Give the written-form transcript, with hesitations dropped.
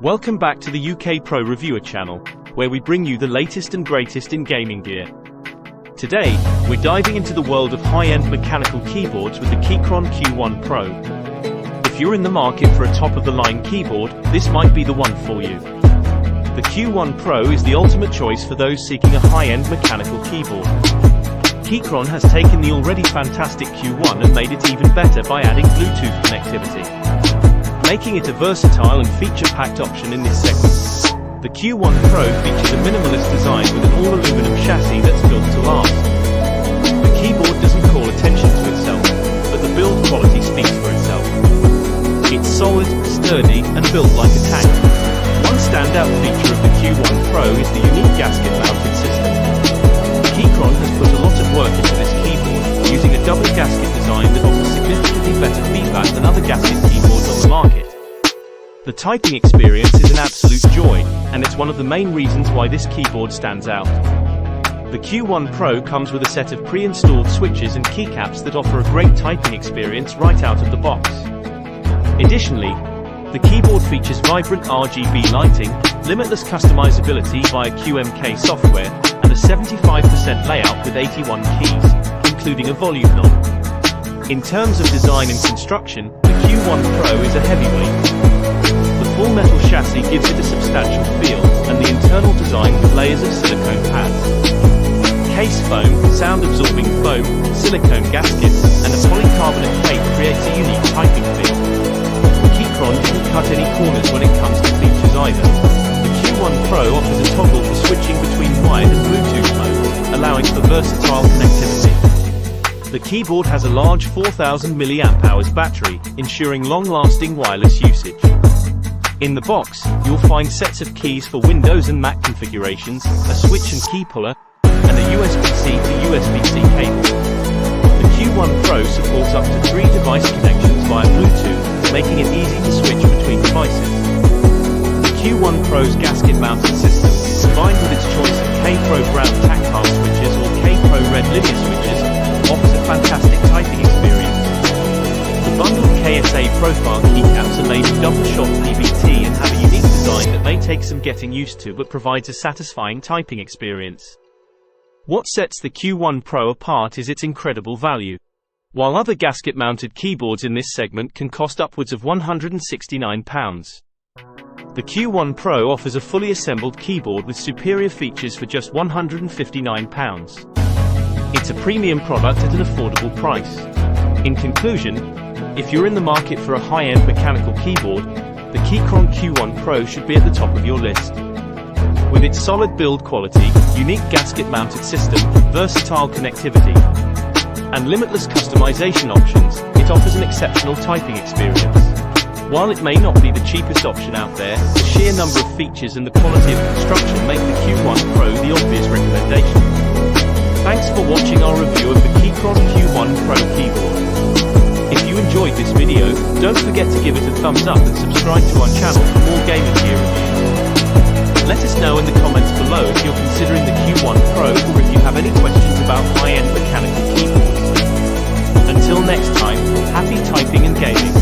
Welcome back to the UK Pro Reviewer channel, where we bring you the latest and greatest in gaming gear. Today, we're diving into the world of high-end mechanical keyboards with the Keychron Q1 Pro. If you're in the market for a top-of-the-line keyboard, this might be the one for you. The Q1 Pro is the ultimate choice for those seeking a high-end mechanical keyboard. Keychron has taken the already fantastic Q1 and made it even better by adding Bluetooth connectivity, making it a versatile and feature-packed option in this segment. The Q1 Pro features a minimalist design with an all-aluminum chassis that's built to last. The keyboard doesn't call attention to itself, but the build quality speaks for itself. It's solid, sturdy, and built like a tank. One standout feature of the Q1 Pro is the unique gasket-mounted system. Keychron has put a lot of work into this keyboard, using a double gasket design that offers significantly better feedback than other gasket keyboards on the market. The typing experience is an absolute joy, and it's one of the main reasons why this keyboard stands out. The Q1 Pro comes with a set of pre-installed switches and keycaps that offer a great typing experience right out of the box. Additionally, the keyboard features vibrant RGB lighting, limitless customizability via QMK software, and a 75% layout with 81 keys, including a volume knob. In terms of design and construction, the Q1 Pro is a heavyweight. The full metal chassis gives it a substantial feel, and the internal design with layers of silicone pads, case foam, sound-absorbing foam, silicone gaskets, and a polycarbonate plate creates a unique typing feel. Keychron didn't cut any corners when it comes to features either. The Q1 Pro offers a toggle for switching between wired and Bluetooth modes, allowing for versatile connectivity. The keyboard has a large 4000 mAh battery, ensuring long-lasting wireless usage. In the box, you'll find sets of keys for Windows and Mac configurations, a switch and key puller, and a USB-C to USB-C cable. The Q1 Pro supports up to 3 device connections via Bluetooth, making it easy to switch between devices. The Q1 Pro's gasket-mounted system, combined with its choice of K-Pro brown tactile switches or K-Pro red linear switches, offers a fantastic typing experience. The bundled KSA profile keycaps are made of double-shot PVT and have a unique design that may take some getting used to but provides a satisfying typing experience. What sets the Q1 Pro apart is its incredible value. While other gasket-mounted keyboards in this segment can cost upwards of £169, the Q1 Pro offers a fully assembled keyboard with superior features for just £159. It's a premium product at an affordable price. In conclusion, if you're in the market for a high-end mechanical keyboard, the Keychron Q1 Pro should be at the top of your list. With its solid build quality, unique gasket-mounted system, versatile connectivity, and limitless customization options, it offers an exceptional typing experience. While it may not be the cheapest option out there, the sheer number of features and the quality of construction make the Q1 Pro the obvious recommendation. Thanks for watching our review of the Keychron Q1 Pro keyboard. If you enjoyed this video, don't forget to give it a thumbs up and subscribe to our channel for more gaming gear reviews. Let us know in the comments below if you're considering the Q1 Pro or if you have any questions about high-end mechanical keyboards. Until next time, happy typing and gaming.